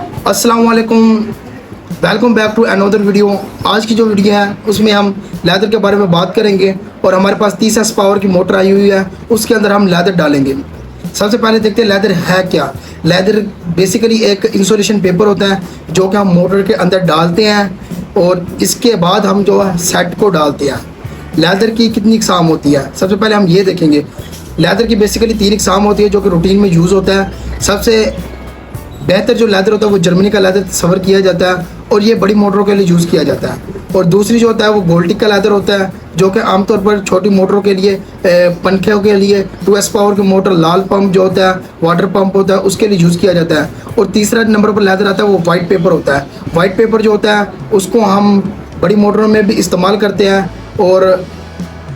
अस्सलाम वालेकुम, welcome back to another video. आज की जो वीडियो है उसमें हम लेदर के बारे में बात करेंगे और हमारे पास 30S पावर की मोटर आई हुई है, उसके अंदर हम लेदर डालेंगे। सबसे पहले देखते हैं लेदर है क्या। लेदर बेसिकली एक इंसुलेशन पेपर होता है जो कि हम मोटर के अंदर डालते हैं और इसके बाद हम जो है सेट को डालते हैं। लेदर की कितनी इकसाम होती है, सबसे पहले हम ये देखेंगे। लेदर की बेसिकली 3 इकसाम होती है जो कि रूटीन में यूज़ होता है। सबसे बेहतर जो लेदर होता है वो जर्मनी का लेदर तस्वर किया जाता है और ये बड़ी मोटरों के लिए यूज़ किया जाता है। और दूसरी जो होता है वो गोल्टिक का लेदर होता है जो कि आमतौर पर छोटी मोटरों के लिए, पंखे के लिए, 2S पावर की मोटर, लाल पंप जो होता है, वाटर पंप होता है, उसके लिए यूज़ किया जाता है। और तीसरा नंबर पर लेदर आता है वो वाइट पेपर होता है। वाइट पेपर जो होता है उसको हम बड़ी मोटरों में भी इस्तेमाल करते हैं और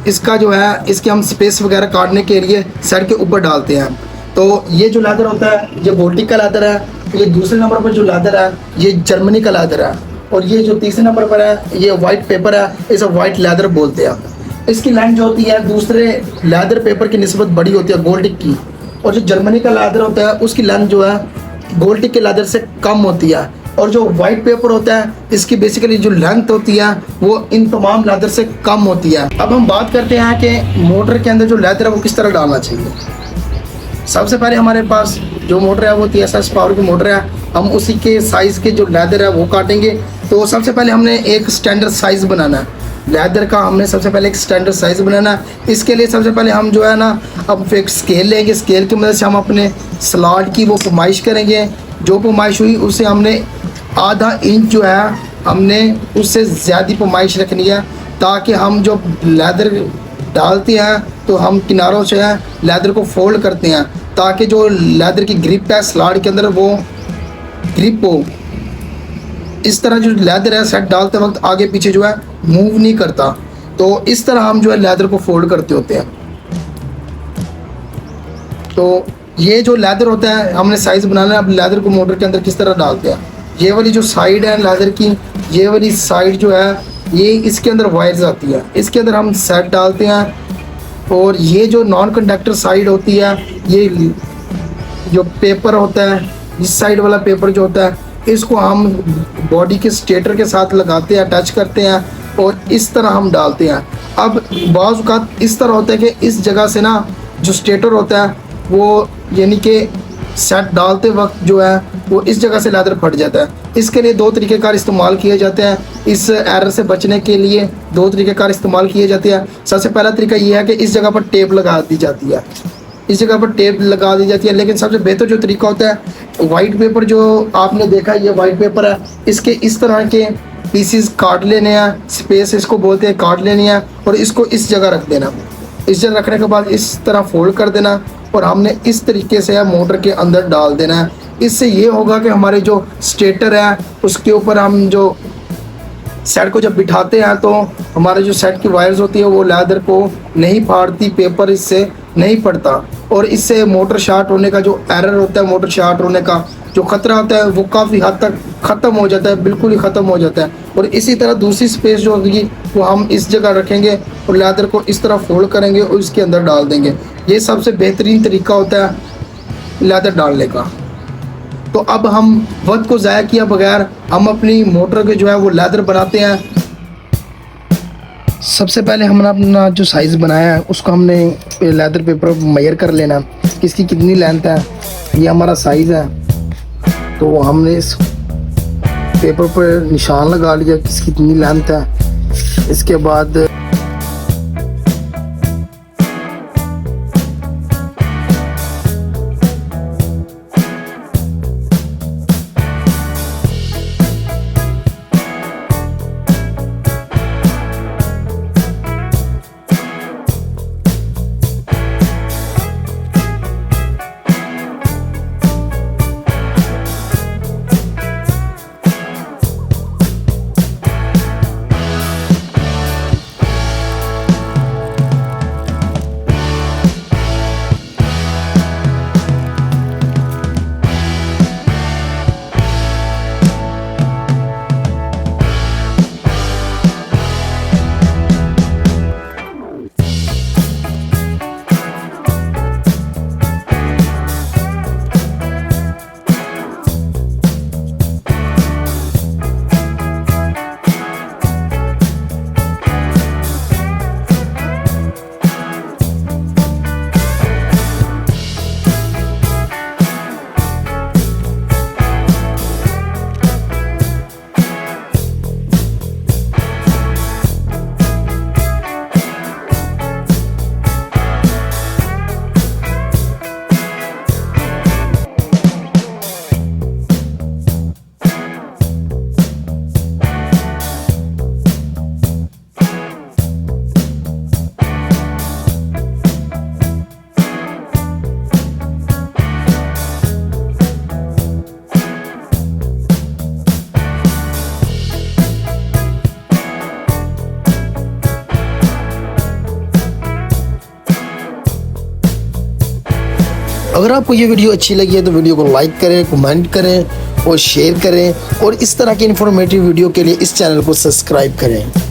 इसका जो है इसके हम स्पेस वगैरह काटने के लिए सेट के ऊपर डालते हैं। तो ये जो लेदर होता है ये गोल्टिक का लेदर है। ये दूसरे नंबर पर जो लेदर है ये जर्मनी का लेदर है और ये जो तीसरे नंबर पर है ये वाइट पेपर है, इसे वाइट लेदर बोलते हैं। इसकी लेंथ जो होती है दूसरे लेदर पेपर की निस्बत बड़ी होती है गोल्टिक की, और जो जर्मनी का लेदर होता है उसकी लेंथ जो है गोल्टिक के लेदर से कम होती है। और जो वाइट पेपर होता है इसकी बेसिकली जो लेंथ होती है वो इन तमाम लेदर से कम होती है। अब हम बात करते हैं कि मोटर के अंदर जो लेदर है वो किस तरह डालना चाहिए। सबसे पहले हमारे पास जो मोटर है वो 30S पावर की मोटर है, हम उसी के साइज़ के जो लेदर है वो काटेंगे। तो सबसे पहले हमने एक स्टैंडर्ड साइज़ बनाना है लेदर का। हमने सबसे पहले एक स्टैंडर्ड साइज़ बनाना है। इसके लिए सबसे पहले हम जो है ना अब एक स्केल लेंगे। स्केल की मदद से हम अपने स्लॉट की वो पैमाइश करेंगे। जो पैमाइश हुई उससे हमने आधा इंच जो है हमने उससे ज़्यादा पैमाइश रखनी है, ताकि हम जो लेदर डालते हैं तो हम किनारों से है लेदर को फोल्ड करते हैं ताकि जो लेदर की ग्रिप है स्लॉट के अंदर वो ग्रिप हो। इस तरह जो लेदर है सेट डालते वक्त आगे पीछे जो है मूव नहीं करता। तो इस तरह हम जो है लेदर को फोल्ड करते होते हैं। तो ये जो लेदर होता है हमने साइज़ बनाना है। अब लेदर को मोटर के अंदर किस तरह डालते हैं, ये वाली जो साइड है लेदर की, ये वाली साइड जो है ये इसके अंदर वायर्स आती है, इसके अंदर हम सेट डालते हैं। और ये जो नॉन कंडक्टर साइड होती है ये जो पेपर होता है, इस साइड वाला पेपर जो होता है इसको हम बॉडी के स्टेटर के साथ लगाते हैं, टच करते हैं और इस तरह हम डालते हैं। अब बाज़ औक़ात इस तरह होता है कि इस जगह से ना जो स्टेटर होता है वो यानी कि सेट डालते वक्त जो है वो इस जगह से लेदर फट जाता है। इसके लिए 2 तरीक़ेकार इस्तेमाल किए जाते हैं। इस एरर से बचने के लिए 2 तरीक़ेकार इस्तेमाल किए जाते हैं। सबसे पहला तरीका ये है कि इस जगह पर टेप लगा दी जाती है, इस जगह पर टेप लगा दी जाती है। लेकिन सबसे बेहतर जो तरीका होता है वाइट पेपर जो आपने देखा ये वाइट पेपर है, इसके इस तरह के पीसीज काट लेने हैं, स्पेस इसको बोलते हैं, काट लेनी है और इसको इस जगह रख देना। इस जगह रखने के बाद इस तरह फोल्ड कर देना और हमने इस तरीके से मोटर के अंदर डाल देना है। इससे ये होगा कि हमारे जो स्टेटर है उसके ऊपर हम जो सेट को जब बिठाते हैं तो हमारे जो सेट की वायर्स होती है वो लेदर को नहीं फाड़ती, पेपर इससे नहीं पड़ता और इससे मोटर शॉर्ट होने का जो एरर होता है, मोटर शॉर्ट होने का जो ख़तरा होता है वो काफ़ी हद तक ख़त्म हो जाता है, बिल्कुल ही ख़त्म हो जाता है। और इसी तरह दूसरी स्पेस जो होगी वो हम इस जगह रखेंगे और लेदर को इस तरह फोल्ड करेंगे और इसके अंदर डाल देंगे। ये सबसे बेहतरीन तरीका होता है लेदर डालने का। तो अब हम वक्त को ज़ाया किया बगैर हम अपनी मोटर के जो है वो लेदर बनाते हैं। सबसे पहले हमने अपना जो साइज़ बनाया है उसको हमने लेदर पेपर पर मेजर कर लेना कि इसकी कितनी लेंथ है। ये हमारा साइज़ है तो हमने इस पेपर पर निशान लगा लिया कि इसकी कितनी लेंथ है। इसके बाद अगर आपको ये वीडियो अच्छी लगी है तो वीडियो को लाइक करें, कमेंट करें और शेयर करें, और इस तरह की इन्फॉर्मेटिव वीडियो के लिए इस चैनल को सब्सक्राइब करें।